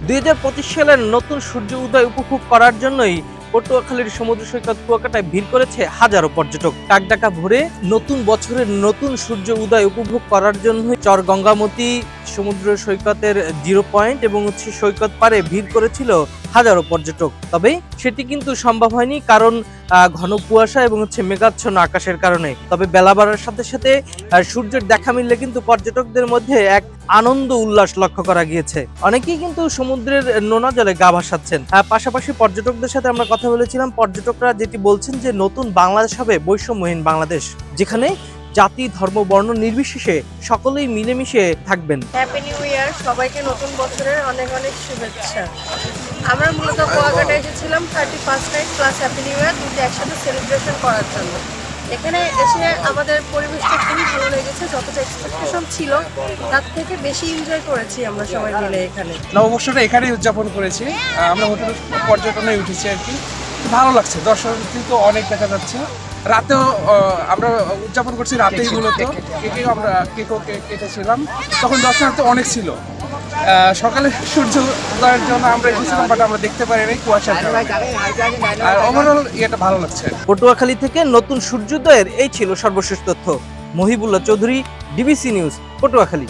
2025 সালের নতুন সূর্য উদয় উপভোগ করার জন্যই পটুয়াখালীর সমুদ্র সৈকত কুয়াকাটায় ভিড় করেছে হাজারো পর্যটক। টাকডাকা ভোরে নতুন বছরের নতুন সূর্য উদয় উপভোগ করার জন্য চর গঙ্গামতি সমুদ্র সৈকতের জিরো পয়েন্ট এবং সৈকত পাড়ে ভিড় করেছিল হাজারো পর্যটক। তবে সেটি কিন্তু সম্ভব হয়নি, কারণ ঘন কুয়াশা এবং মেঘাচ্ছন্ন আকাশের কারণে। তবে বেলা বাড়ার সাথে সাথে সূর্যের দেখা মিললে কিন্তু পর্যটকদের মধ্যে এক আনন্দ উল্লাস লক্ষ্য করা গিয়েছে। অনেকেই কিন্তু সমুদ্রের নোনা জলে গা ভাসাচ্ছেন। পাশাপাশি পর্যটকদের সাথে আমরা কথা বলেছিলাম। পর্যটকরা যেটি বলছেন যে নতুন বাংলাদেশ হবে বৈষম্যহীন বাংলাদেশ, যেখানে জাতি ধর্ম বর্ণ নির্বিশেষে সকলেই মিলেমিশে থাকবেন। হ্যাপি নিউ ইয়ার, সবাইকে নতুন বছরের অনেক অনেক শুভেচ্ছা। আমরা মূলত কুয়াকাটায় এসেছিলাম 31st night plus happy new year দুটো একসাথে সেলিব্রেশন করার জন্য। এখানে এসে আমাদের পরিবেশটা খুবই ভালো লেগেছে, যতটা এক্সপেকটেশন ছিল তার থেকে বেশি এনজয় করেছি আমরা সবাই মিলে। এখানে নববর্ষটা এখানেই উদযাপন করেছি। আমরা হোটেল পর্যটনে উঠেছি আর কি, ভালো লাগছে। দর্শনার্থী তো অনেক দেখা যাচ্ছে। রাতেও আমরা উদযাপন করছি, রাতেই মূলত আমরা কেকও কেটেছিলাম, তখন দর্শনার্থী অনেক ছিল। সকালে সূর্য উদয়ের জন্য আমরা এসেছিলাম, বাট আমরা দেখতে পারিনি কুয়াশার কারণে। আর ওভারঅল এটা ভালো লাগছে। পটুয়াখালী থেকে নতুন সূর্যোদয়ের এই ছিল সর্বশেষ তথ্য। Mohibullah Chowdhury, DBC news, Patuakhali.